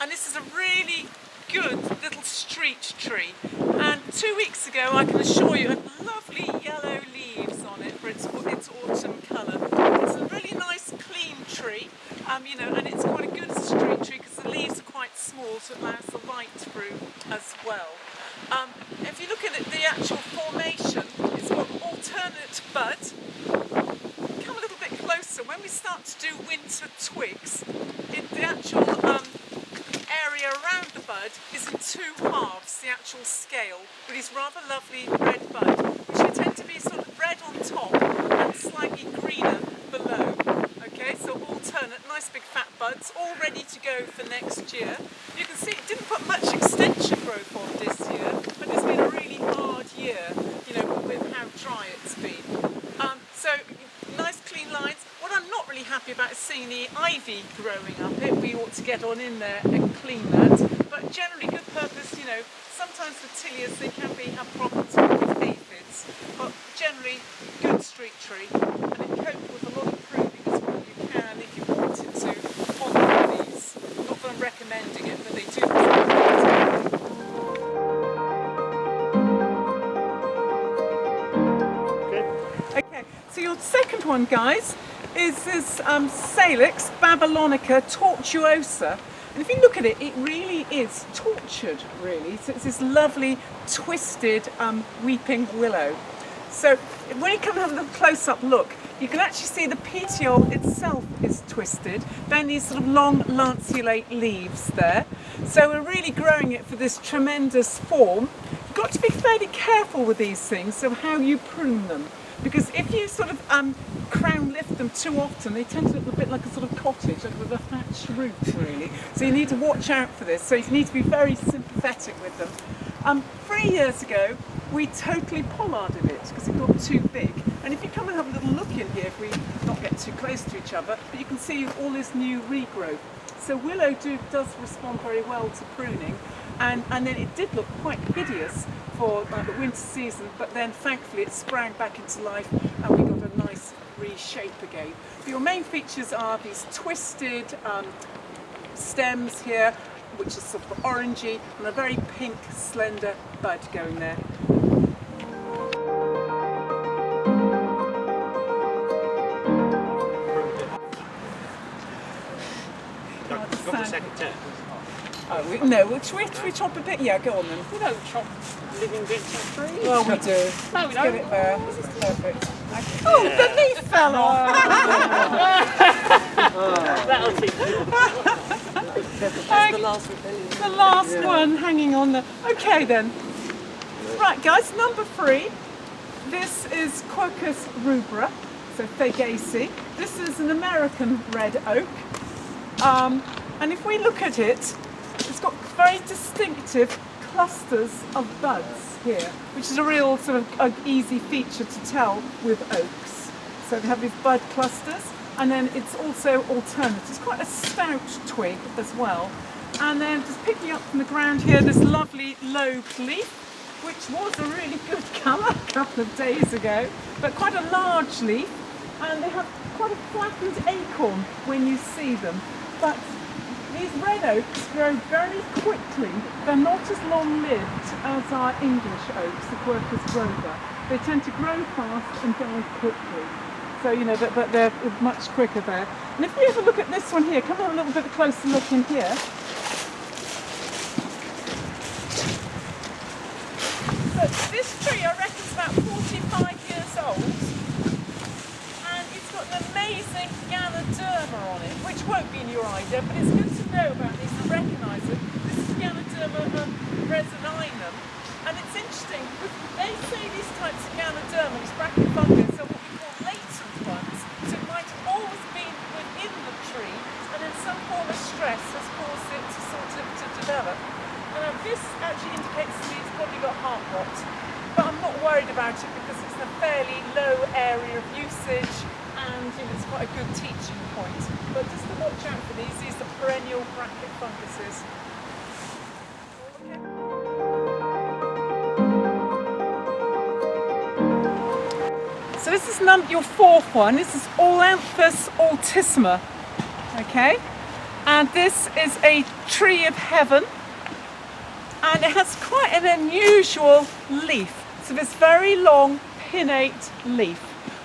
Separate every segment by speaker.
Speaker 1: and this is a really good little street tree. And 2 weeks ago, I can assure you, it had lovely yellow leaves on it for its autumn colour. It's a really nice, clean tree, you know, and it's quite a good street tree because the leaves are quite small, so it allows the light through as well. If you look at it, the actual formation, it's got alternate bud. Come a little bit closer. When we start to do winter twigs, the actual area around the bud is in two halves, the actual scale, with these rather lovely red bud, which tend to be sort of red on top and slightly greener below. Okay, so alternate, nice big fat buds, all ready to go for next year. You can see it didn't put much extension growth on this year, but it's been a really hard year, you know, with how dry it's been. So nice clean lines. What I'm not really happy about is seeing the ivy growing up it. We ought to get on in there and clean that. But generally good purpose, you know, sometimes with tilias they can have problems with aphids, but generally good street tree, and it coped with a lot of pruning as well. You can, if you wanted to, on these. Not that I'm recommending it, but they do. Okay, so your second one, guys, is this Salix Babylonica tortuosa. And if you look at it, it really is tortured, really. So it's this lovely, twisted weeping willow. So when you come and have a close-up look, you can actually see the petiole itself is twisted, then these sort of long lanceolate leaves there. So we're really growing it for this tremendous form. You've got to be fairly careful with these things, so how you prune them. Because if you sort of crown lift them too often, they tend to look a bit like a sort of cottage, like with a thatched roof, really. So you need to watch out for this. So you need to be very sympathetic with them. 3 years ago, we totally pollarded it because it got too big. And if you come and have a little look in here, if we not get too close to each other, but you can see all this new regrowth. So willow does respond very well to pruning. And then it did look quite hideous for the winter season, but then thankfully it sprang back into life and we got a nice reshape again. But your main features are these twisted stems here, which is sort of orangey, and a very pink, slender bud going there.
Speaker 2: Got the second tip.
Speaker 1: Oh, no, we chop a bit? Yeah, go on then.
Speaker 2: We don't chop living bits of trees.
Speaker 1: Well, we do.
Speaker 2: No, we
Speaker 1: Let's
Speaker 2: don't.
Speaker 1: get it there. This is perfect. Oh, the leaf fell off!
Speaker 2: That'll teach you.
Speaker 1: That's the last rebellion. The last one hanging on there. Okay then. Right, guys, number 3. This is Quercus rubra, so Fagaceae. This is an American red oak. And if we look at it, it's got very distinctive clusters of buds here, which is a real sort of easy feature to tell with oaks. So they have these bud clusters, and then it's also alternate. It's quite a stout twig as well. And then just picking up from the ground here, this lovely lobed leaf, which was a really good colour a couple of days ago, but quite a large leaf, and they have quite a flattened acorn when you see them. But these red oaks grow very quickly. They're not as long-lived as our English oaks, the Quercus rubra. They tend to grow fast and die quickly. So, you know, but they're much quicker there. And if we have a look at this one here, come on a little bit closer look in here. So this tree, I reckon, is about 45 years old. And it's got an amazing Ganoderma on it, which won't be in your idea, but it's good to know about these and recognise it. This is Ganoderma resinanum, and it's interesting because they say these types of Ganoderma, these bracket fungus, are what we call latent ones, so it might have always been within the tree, and then some form of stress has caused it to sort of to develop. And this actually indicates to me it's probably got heart rot, but I'm not worried about it because it's a fairly low area of usage. And you know, it's quite a good teaching point. But just to watch out for these are perennial bracket funguses. So this is your 4th one. This is Altissima. Okay? And this is a tree of heaven, and it has quite an unusual leaf. So this very long pinnate leaf,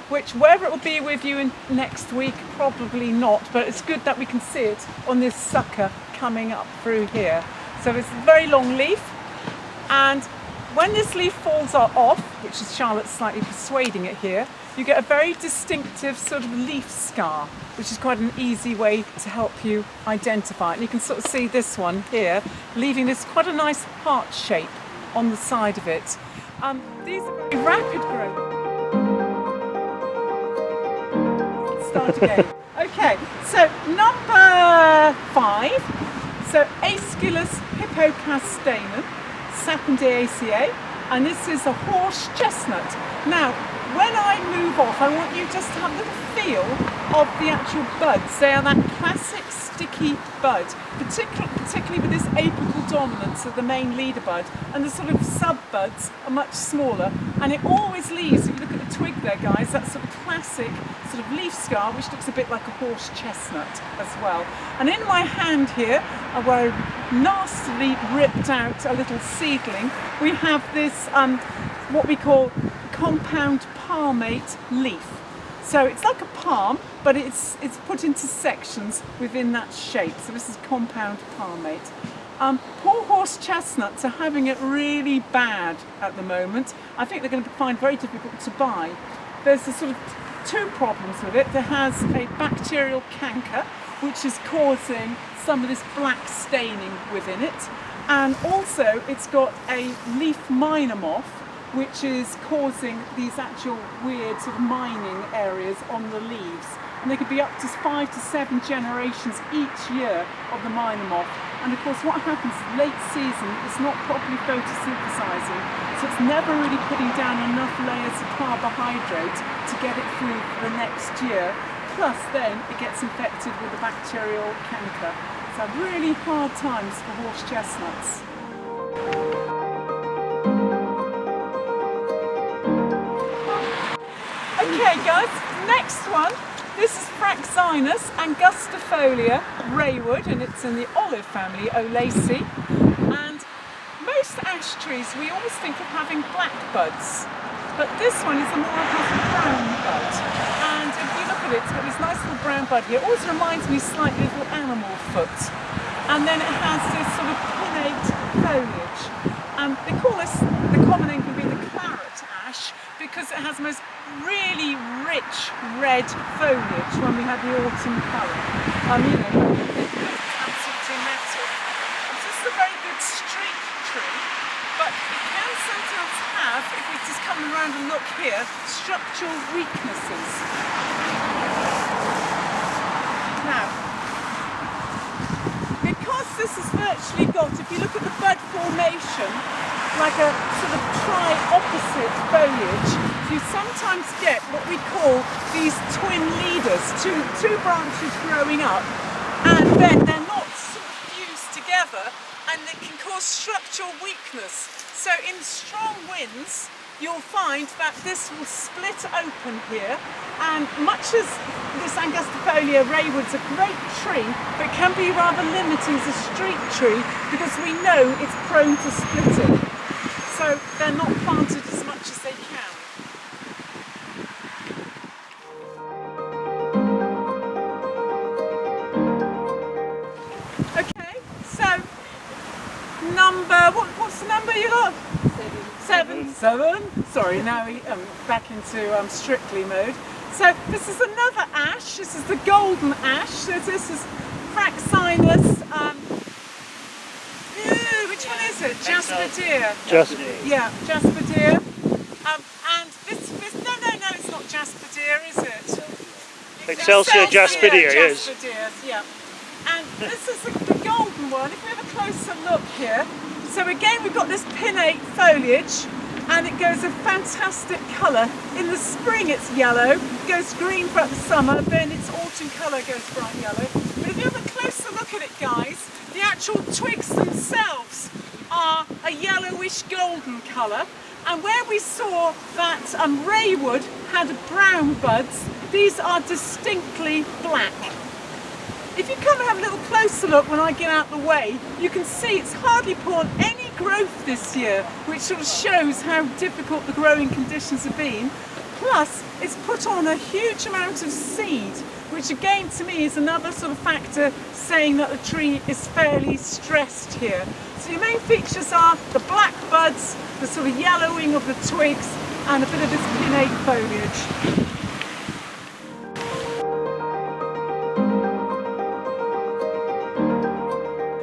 Speaker 1: which whether it will be with you in next week, probably not, but it's good that we can see it on this sucker coming up through here. So it's a very long leaf, and when this leaf falls off, which is Charlotte's slightly persuading it here, you get a very distinctive sort of leaf scar, which is quite an easy way to help you identify it. And you can sort of see this one here, leaving this quite a nice heart shape on the side of it. These are very rapid growth. Start again. Okay, so number 5, so Aesculus hippocastanum, Sapindiaceae, and this is a horse chestnut. Now, when I move off, I want you just to have a little feel of the actual buds. They are that classic sticky bud, particularly with this apical dominance of the main leader bud, and the sort of sub-buds are much smaller, and it always leaves, if you look at the twig there guys, that sort of classic sort of leaf scar which looks a bit like a horse chestnut as well. And in my hand here, where I nastily ripped out a little seedling, we have this what we call compound palmate leaf. So it's like a palm, but it's put into sections within that shape. So this is compound palmate. Poor horse chestnuts are having it really bad at the moment. I think they're going to find very difficult to buy. There's a sort of 2 problems with it. There has a bacterial canker, which is causing some of this black staining within it. And also it's got a leaf miner moth, which is causing these actual weird sort of mining areas on the leaves. And they could be up to 5 to 7 generations each year of the miner moth. And of course what happens is late season, it's not properly photosynthesizing, so it's never really putting down enough layers of carbohydrate to get it through the next year. Plus then it gets infected with the bacterial canker. So really hard times for horse chestnuts. Okay guys, next one, this is Fraxinus angustifolia raywood, and it's in the olive family, Olaceae. And most ash trees, we always think of having black buds, but this one is a more of a brown bud. And if you look at it, it's got this nice little brown bud here. It always reminds me slightly of a little animal foot. And then it has this sort of pinnate foliage. They call this, the common name can be the claret ash, because it has the most really rich red foliage when we have the autumn colour. You know, it's absolutely metal. This is a very good street tree, but it can sometimes have, if we just come around and look here, structural weaknesses. Now, because this has virtually got, if you look at the bud formation, like a sort of tri-opposite foliage, you sometimes get what we call these twin leaders, two branches growing up, and then they're not sort of fused together, and it can cause structural weakness. So in strong winds, you'll find that this will split open here, and much as this angustifolia raywood's a great tree, but can be rather limiting as a street tree because we know it's prone to splitting. So they're not planted as much as they can. Okay, so what's the number you got? 7. Sorry, now we back into Strictly mode. So this is another ash. This is the golden ash. So this is Fraxinus. Which one is it? Jasper deer. Yeah, Jasper deer. And this no, it's not Jasper deer, is it?
Speaker 2: Excelsior Jaspidia is.
Speaker 1: Jasper deer, yeah. And this is the golden one. If we have a closer look here, so again we've got this pinnate foliage, and it goes a fantastic colour. In the spring it's yellow, goes green throughout the summer, then its autumn colour goes bright yellow. But if you have a closer look at it guys, the actual twigs themselves are a yellowish golden colour, and where we saw that raywood had brown buds, these are distinctly black. if you come and have a little closer look when I get out the way, you can see it's hardly put on any growth this year, which sort of shows how difficult the growing conditions have been. Plus, it's put on a huge amount of seed, which again to me is another sort of factor saying that the tree is fairly stressed here. So your main features are the black buds, the sort of yellowing of the twigs, and a bit of this pinnate foliage.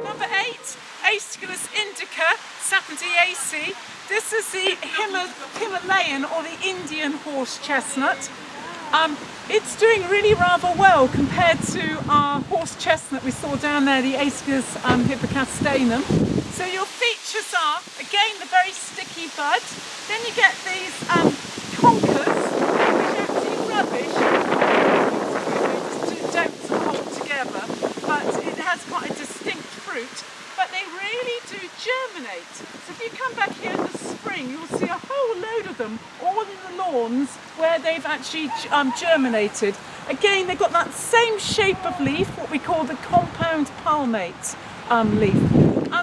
Speaker 1: Number 8, Aesculus indica, Sapodiaceae. This is the Himalayan or the Indian horse chestnut. It's doing really rather well compared to our horse chestnut we saw down there, the Aesculus hippocastanum. So your features are, again, the very sticky bud. Then you get these conkers, which are actually rubbish. It's too dense to hold together, but it has quite a distinct fruit. But they really do germinate. So if you come back here in the spring, you'll see a whole load of them all in the lawns where they've actually germinated. Again, they've got that same shape of leaf, what we call the compound palmate leaf.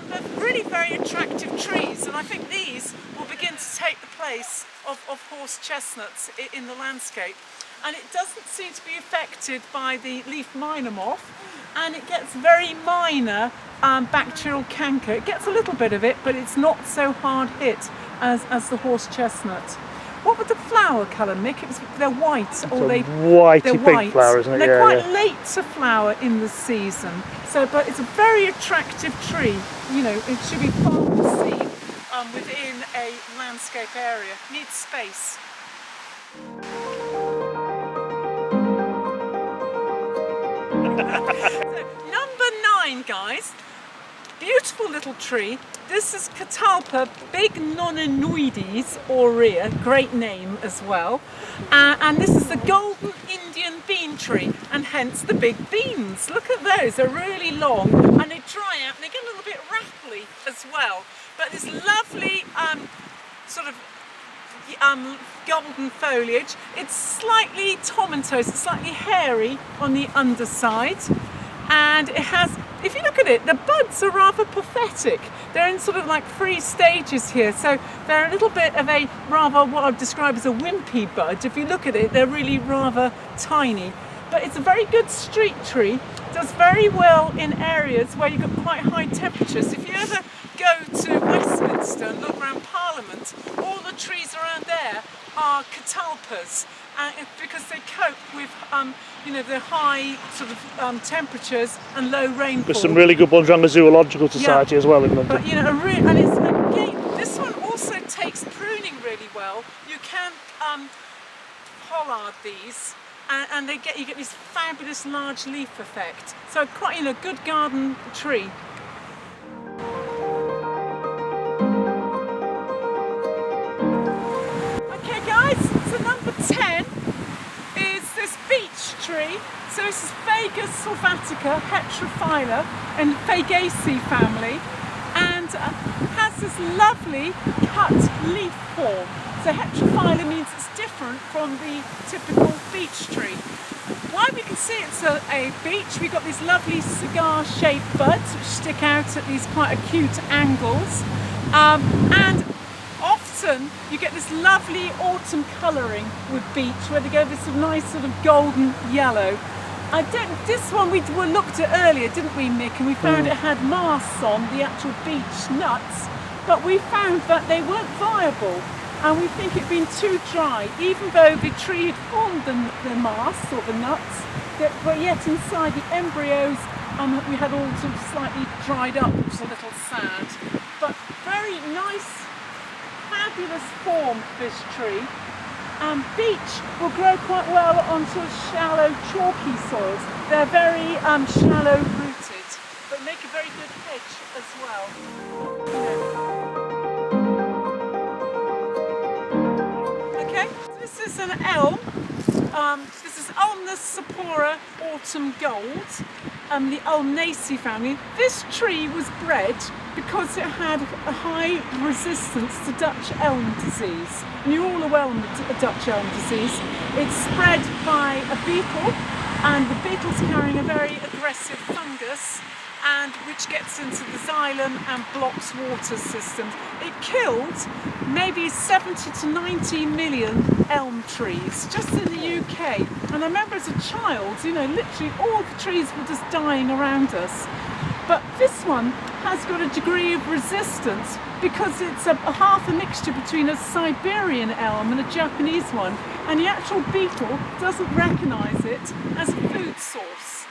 Speaker 1: They're really very attractive trees, and I think these will begin to take the place of horse chestnuts in the landscape. And it doesn't seem to be affected by the leaf miner moth, and it gets very minor bacterial canker. It gets a little bit of it, but it's not so hard hit as the horse chestnut. What would the flower colour, Mick? They're white, or they're
Speaker 2: whitey pink flower, isn't it?
Speaker 1: They're quite late to flower in the season. So, but it's a very attractive tree. You know, it should be far more seen within a landscape area. Needs space. So, number 9, guys. Beautiful little tree. This is Catalpa bignoninoides aurea, great name as well. And this is the golden Indian bean tree, and hence the big beans. Look at those, they're really long and they dry out and they get a little bit rattly as well. But this lovely sort of golden foliage. It's slightly tomentose, it's slightly hairy on the underside. And it has, if you look at it, the buds are rather pathetic. They're in sort of like 3 stages here. So they're a little bit of a rather what I've described as a wimpy bud. If you look at it, they're really rather tiny. But it's a very good street tree. Does very well in areas where you've got quite high temperatures. If you ever go to Westminster and look around Parliament, all the trees around there are catalpas. Because they cope with you know, the high sort of temperatures and low rainfall.
Speaker 2: There's some really good ones around the Zoological Society as well in London.
Speaker 1: But you know, and it's, again, this one also takes pruning really well. You can pollard these, and you get this fabulous large leaf effect. So quite, you know, good garden tree. Okay, guys. So number 10 is this beech tree. So this is Fagus sylvatica heterophylla and Fagaceae family, and has this lovely cut leaf form. So heterophylla means it's different from the typical beech tree. Why we can see it's a beech, we've got these lovely cigar-shaped buds which stick out at these quite acute angles, and often you get this lovely autumn colouring with beech where they go this sort of nice sort of golden yellow. This one we looked at earlier, didn't we, Mick? And we found it had masts on, the actual beech nuts, but we found that they weren't viable, and we think it'd been too dry, even though the tree had formed the masts or the nuts, but yet inside the embryos we had all sort of slightly dried up, which is a little sad. But very nice, fabulous form, this tree. Beech will grow quite well on sort of shallow, chalky soils. They're very shallow rooted, but make a very good hedge as well. Okay, this is an elm. This is Ulmus sapora autumn gold, the Ulmaceae family. This tree was bred because it had a high resistance to Dutch elm disease. And you're all aware of Dutch elm disease. It's spread by a beetle, and the beetle's carrying a very aggressive fungus, and which gets into the xylem and blocks water systems. It killed maybe 70 to 90 million elm trees just in the UK. And I remember as a child, you know, literally all the trees were just dying around us. But this one has got a degree of resistance because it's a half a mixture between a Siberian elm and a Japanese one, and the actual beetle doesn't recognise it as a food source.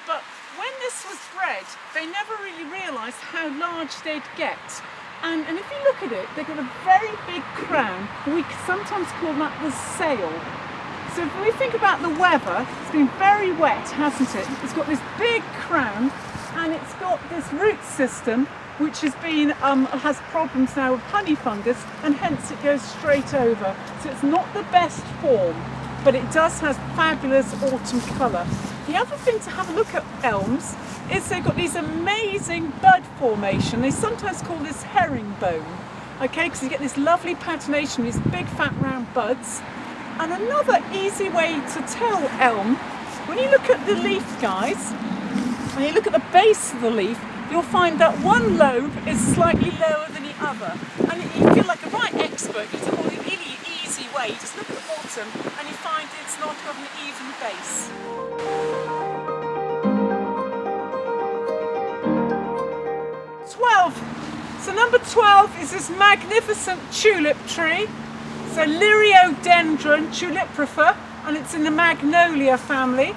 Speaker 1: But when this was bred, they never really realised how large they'd get. And if you look at it, they've got a very big crown. We sometimes call that the sail. So if we think about the weather, it's been very wet, hasn't it? It's got this big crown, and it's got this root system which has been has problems now with honey fungus, and hence it goes straight over. So it's not the best form, but it does have fabulous autumn colour. The other thing to have a look at elms is they've got these amazing bud formation. They sometimes call this herringbone, okay, because you get this lovely patination, these big fat round buds. And another easy way to tell elm, when you look at the leaf, guys, and you look at the base of the leaf, you'll find that one lobe is slightly lower than the other. And you feel like a right expert, you do a really easy way. You just look at the bottom and you find it's not got an even base. So number 12 is this magnificent tulip tree. So Liriodendron tuliprifer, and it's in the magnolia family.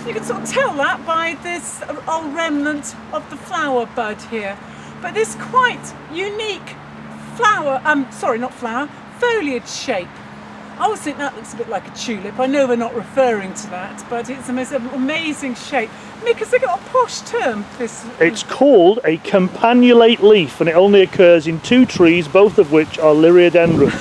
Speaker 1: You can sort of tell that by this old remnant of the flower bud here. But this quite unique foliage shape. I always think that looks a bit like a tulip. I know we're not referring to that, but it's the most amazing shape. Because they've got a posh term, this.
Speaker 2: It's called a campanulate leaf, and it only occurs in 2 trees, both of which are Liriodendron.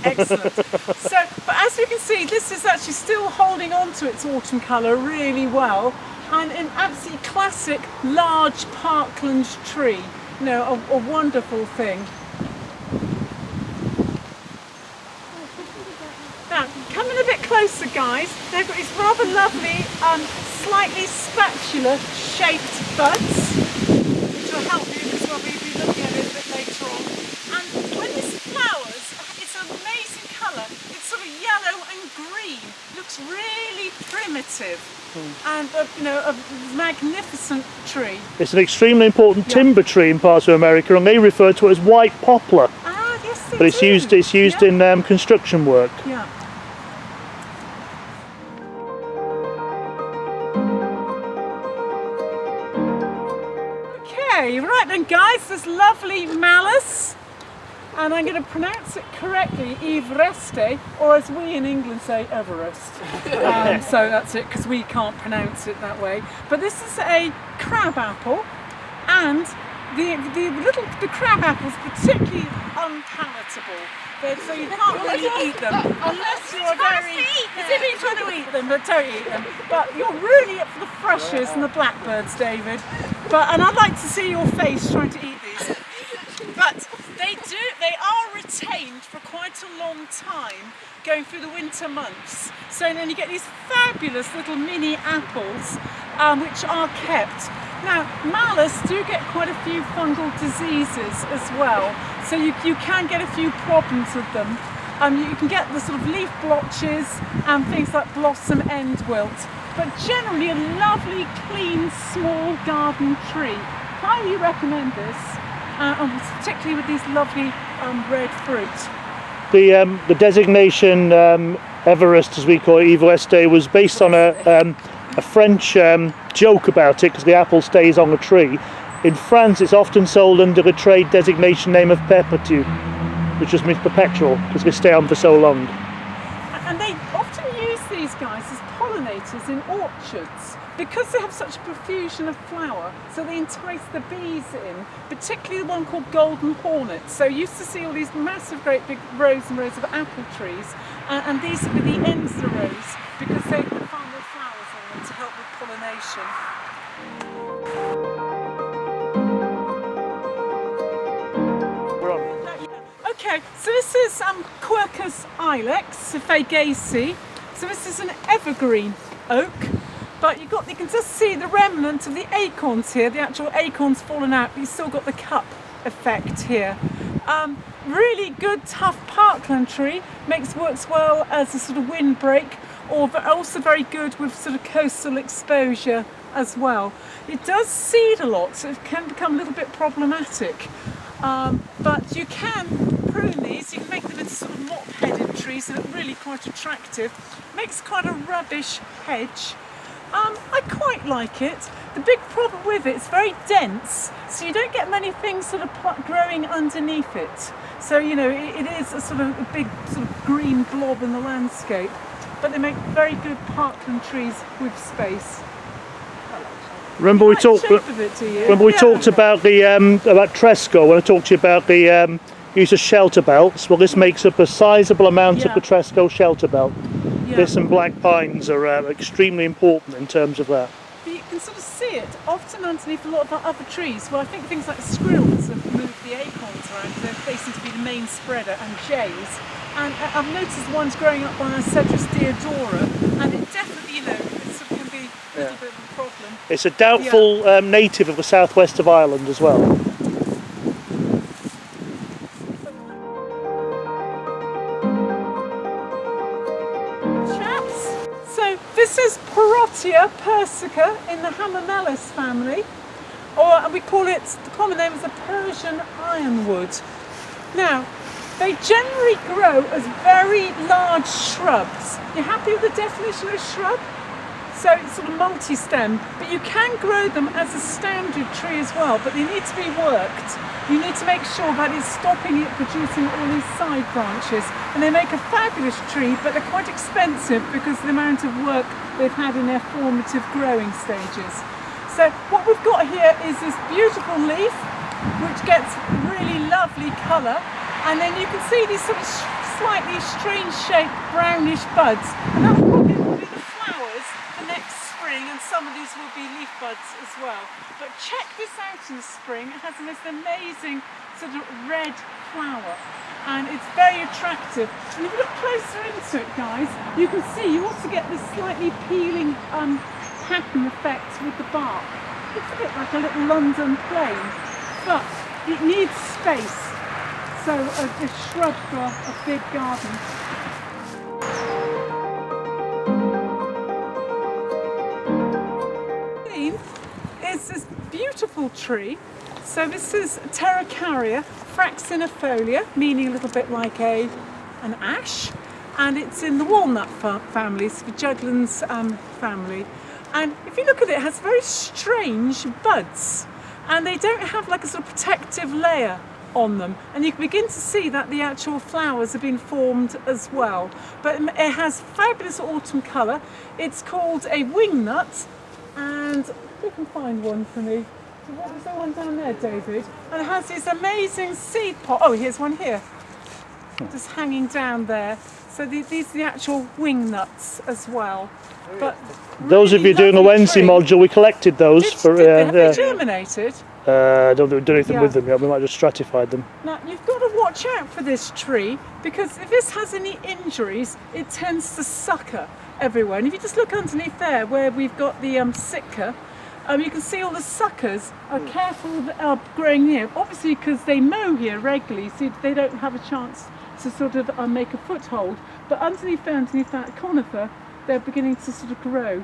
Speaker 1: Excellent. So, but as you can see, this is actually still holding on to its autumn colour really well, and an absolutely classic large parkland tree. You know, a wonderful thing. Now, coming a bit closer, guys, they've got these rather lovely, slightly spatula-shaped buds, which will help you because we'll be looking at it a bit later on. And when this flowers, it's an amazing colour. It's sort of yellow and green. Looks really primitive, and you know, a magnificent tree.
Speaker 2: It's an extremely important timber tree in parts of America, and they refer to it as white poplar.
Speaker 1: Ah, yes, they
Speaker 2: But it's
Speaker 1: do.
Speaker 2: used in construction work.
Speaker 1: Yeah. Okay, right then guys, this lovely malus, and I'm going to pronounce it correctly, Evereste, or as we in England say, Everest. So that's it, because we can't pronounce it that way. But this is a crab apple, and the crab apples particularly unpalatable. So you can't really eat them unless you're very. You're trying to eat them, but don't eat them. But you're really up for the thrushes and the blackbirds, David. And I'd like to see your face trying to eat these. But they are retained for quite a long time, going through the winter months. So then you get these fabulous little mini apples, which are kept. Now, malus do get quite a few fungal diseases as well, so you can get a few problems with them. You can get the sort of leaf blotches and things like blossom end wilt, but generally a lovely, clean, small garden tree. Highly recommend this, particularly with these lovely red fruit.
Speaker 2: The designation Everest, as we call it, Evereste, was based on a French joke about it, because the apple stays on a tree. In France, it's often sold under the trade designation name of perpetuel, which just means perpetual, because they stay on for so long.
Speaker 1: And they often use these guys as pollinators in orchards because they have such a profusion of flower, so they entice the bees in, particularly the one called golden hornet. So you used to see all these massive, great big rows and rows of apple trees, and these would be the ends of the rows because they would find their flowers on them to help with pollination. Okay, so this is Quercus ilex, Fagaceae. So this is an evergreen oak, But you can just see the remnant of the acorns here, the actual acorns fallen out, but you've still got the cup effect here. Really good tough parkland tree, works well as a sort of windbreak, or also very good with sort of coastal exposure as well. It does seed a lot, so it can become a little bit problematic. But you can prune these, you can make them into sort of mop-headed trees that look really quite attractive. Makes quite a rubbish hedge. I quite like it. The big problem with it, it's very dense, so you don't get many things sort of growing underneath it. So, you know, it is a sort of a big sort of green blob in the landscape, but they make very good parkland trees with space.
Speaker 2: Remember we talked. Remember we talked about the about Tresco. When I talked to you about the use of shelter belts. Well, this makes up a sizable amount of the Tresco shelter belt.
Speaker 1: Yeah.
Speaker 2: This and black pines are extremely important in terms of that.
Speaker 1: But you can sort of see it often underneath a lot of our other trees. Well, I think things like squirrels have moved the acorns around. They seem to be the main spreader, and jays. And I've noticed the ones growing up on our Cedrus deodora, and it definitely, you know, it sort of can be a little bit of a problem.
Speaker 2: It's a doubtful native of the southwest of Ireland as well.
Speaker 1: This is Parotia persica in the Hamamelis family, or we call it, the common name is the Persian Ironwood. Now, they generally grow as very large shrubs. You happy with the definition of shrub? So it's sort of multi-stem, but you can grow them as a standard tree as well, but they need to be worked. You need to make sure that it's stopping it producing all these side branches. And they make a fabulous tree, but they're quite expensive because of the amount of work they've had in their formative growing stages. So what we've got here is this beautiful leaf, which gets really lovely colour. And then you can see these sort of slightly strange shaped brownish buds. And that will probably be the flowers for next spring, and some of these will be leaf buds as well. But check this out in the spring. It has the most amazing sort of red flower, and it's very attractive. And if you look closer into it, guys, you can see you also get this slightly peeling pattern effect with the bark. It's a bit like a little London plane, but it needs space. So a shrub for a big garden. Is this beautiful tree. So this is Terracaria fraxinifolia, meaning a little bit like an ash, and it's in the walnut family, it's the Juglans family. And if you look at it, it has very strange buds, and they don't have like a sort of protective layer on them, and you can begin to see that the actual flowers have been formed as well. But it has fabulous autumn colour. It's called a wingnut, and if you can find one for me. So what was the one down there, David? And it has these amazing seed pod. Oh, here's one here, just hanging down there. So these are the actual wingnuts as well. But
Speaker 2: those of you doing a Wednesday module, we collected those for.
Speaker 1: Have they germinated?
Speaker 2: I don't do anything with them yet. We might just stratified them.
Speaker 1: Now you've got to watch out for this tree, because if this has any injuries, it tends to sucker everywhere. And if you just look underneath there, where we've got the Sitka, you can see all the suckers are careful that are growing near. Obviously, because they mow here regularly, so they don't have a chance to sort of make a foothold. But underneath that conifer, they're beginning to sort of grow.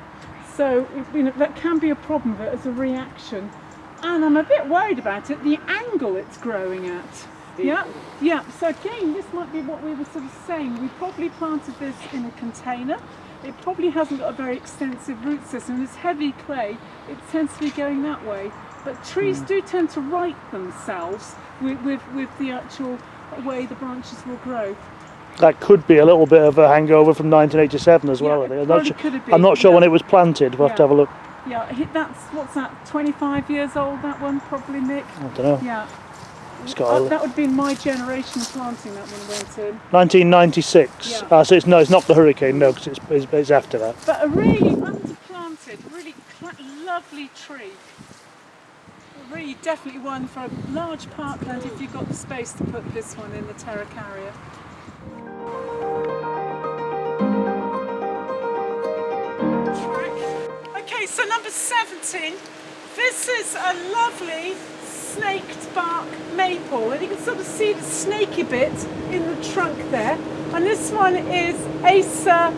Speaker 1: So you know, that can be a problem with it as a reaction. And I'm a bit worried about it, the angle it's growing at. Yeah. So again, this might be what we were sort of saying. We probably planted this in a container. It probably hasn't got a very extensive root system. This heavy clay, it tends to be going that way. But trees do tend to right themselves with the actual way the branches will grow.
Speaker 2: That could be a little bit of a hangover from 1987 as well. I'm not sure when it was planted. We'll have to have a look.
Speaker 1: Yeah, that's, what's that, 25 years old, that one, probably, Nick?
Speaker 2: I don't know.
Speaker 1: Yeah.
Speaker 2: That
Speaker 1: would have been my generation planting that one went in.
Speaker 2: 1996.
Speaker 1: Yeah.
Speaker 2: So it's not the hurricane, no, because it's after that.
Speaker 1: But a really underplanted, really lovely tree. Really definitely one for a large parkland if you've got the space to put this one in, the Terracaria. so number 17. This is a lovely snaked bark maple, and you can sort of see the snaky bit in the trunk there. And this one is Acer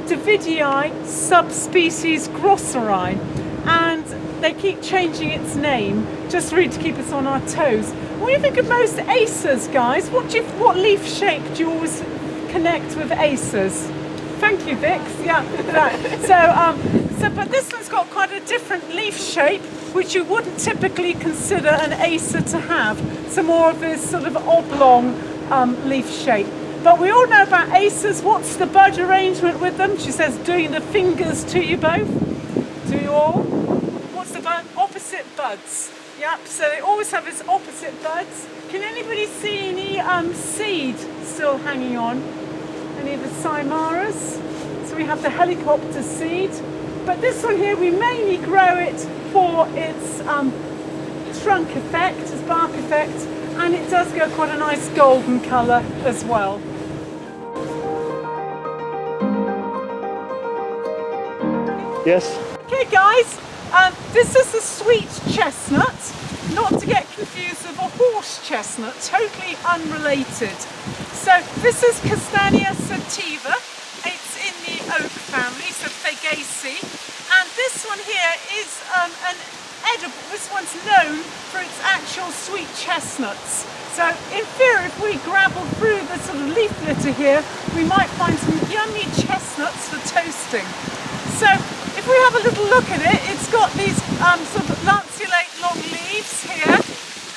Speaker 1: Davidii subspecies grosseri, and they keep changing its name just really to keep us on our toes. What do you think of most acers, guys? What leaf shape do you always connect with acers? Thank you, Vix. Yeah, right. But this one's got quite a different leaf shape, which you wouldn't typically consider an acer to have. So more of this sort of oblong leaf shape. But we all know about acers. What's the bud arrangement with them? She says, doing the fingers to you both. To you all. What's the bud? Opposite buds. Yep, so they always have its opposite buds. Can anybody see any seed still hanging on? Any of the Cymaras? So we have the helicopter seed. But this one here, we mainly grow it for its trunk effect, its bark effect, and it does go quite a nice golden colour as well.
Speaker 2: Yes?
Speaker 1: Okay guys, this is the sweet chestnut, not to get confused with a horse chestnut, totally unrelated. So this is Castanea sativa. It's in the oak family, so Fagaceae. And this one here is an edible. This one's known for its actual sweet chestnuts. So in theory, if we grabble through the sort of leaf litter here, we might find some yummy chestnuts for toasting. So if we have a little look at it, it's got these sort of lanceolate long leaves here,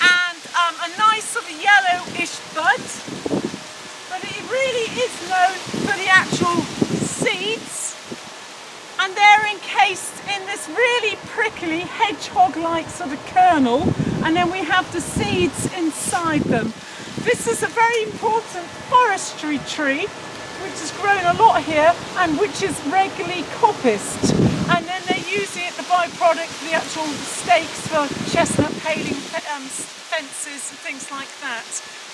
Speaker 1: and a nice sort of yellowish bud. But it really is known for the actual seeds, and they're encased in this really prickly hedgehog-like sort of kernel, and then we have the seeds inside them. This is a very important forestry tree which is grown a lot here and which is regularly coppiced, and then they're using it, the byproduct, for the actual stakes for chestnut paling fences and things like that.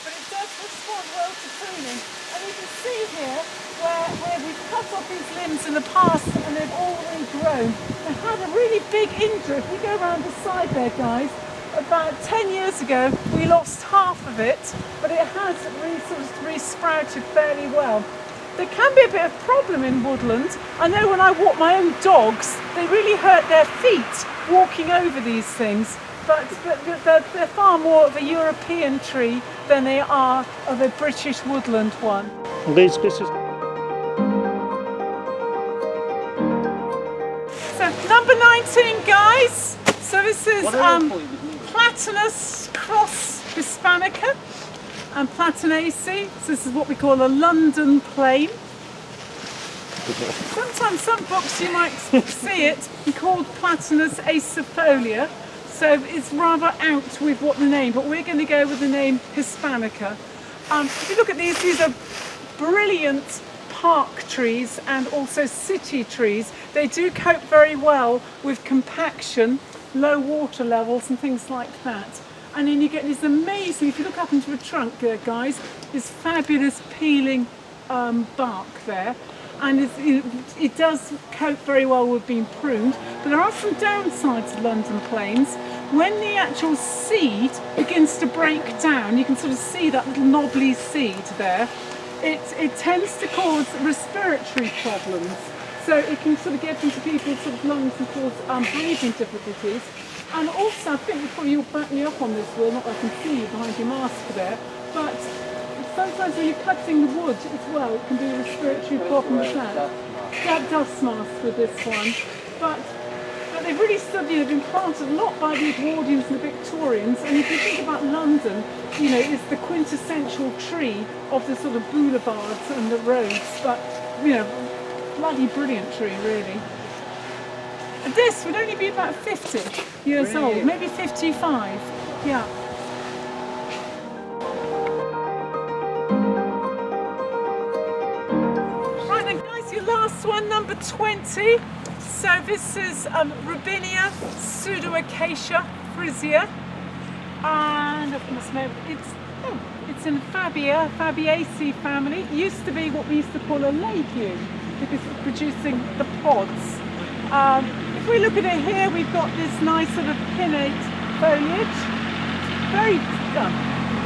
Speaker 1: But it does respond well to pruning, and you can see here where we've cut off these limbs in the past and they've all regrown. They had a really big injury. If we go around the side there, guys, about 10 years ago we lost half of it, but it has re-sprouted fairly well. There can be a bit of problem in woodland. I know when I walk my own dogs, they really hurt their feet walking over these things. But they're far more of a European tree than they are of a British woodland one.
Speaker 2: This is...
Speaker 1: So number 19, guys. So this is Platanus cross hispanica and Platanaceae. So this is what we call a London plane. Sometimes some books you might see it called Platanus acifolia. So it's rather out with what the name, but we're going to go with the name Hispanica. If you look at these are brilliant park trees and also city trees. They do cope very well with compaction, low water levels and things like that. And then you get this amazing, if you look up into the trunk there, guys, this fabulous peeling bark there. And it does cope very well with being pruned, but there are some downsides to London planes. When the actual seed begins to break down, you can sort of see that little knobbly seed there. It tends to cause respiratory problems, so it can sort of get into people's sort of lungs and cause breathing difficulties. And also, I think before you'll back me up on this, Will, not that I can see you behind your mask there, but sometimes when you're cutting the wood as well, it can be a respiratory problem with that. That dust mask with this one. But they've really studied, they've been planted a lot by the Edwardians and the Victorians, and if you think about London, you know, it's the quintessential tree of the sort of boulevards and the roads, but, you know, bloody brilliant tree, really. And this would only be about 50 years old, maybe 55, yeah. Last one, number 20. So this is Rabinia, pseudoacacia frisia, and it's in Fabiaceae family. It used to be what we used to call a legume because it's producing the pods. If if we look at it here, we've got this nice sort of pinnate foliage. Very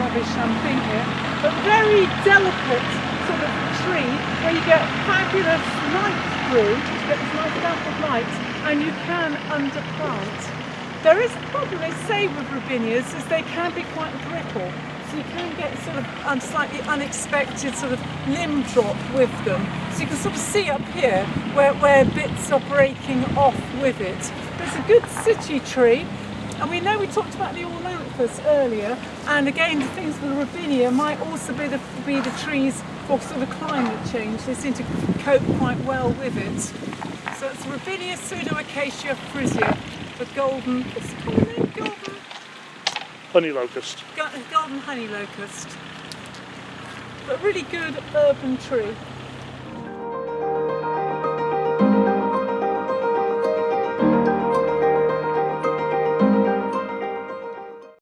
Speaker 1: rubbish thing here, but very delicate sort of tree where you get fabulous light through, you get this nice amount of light, and you can underplant. There is a problem, they say, with Rabinias, is they can be quite brittle. So you can get sort of slightly unexpected sort of limb drop with them. So you can sort of see up here where bits are breaking off with it. But it's a good city tree. And we know we talked about the Orlanthus earlier. And again, the things with Rabinia might also be the trees for sort of climate change. They seem to cope quite well with it. So it's Rabinia pseudoacacia frisia. The golden, what's the common name? Golden
Speaker 2: honey locust.
Speaker 1: Golden honey locust. But really good urban tree.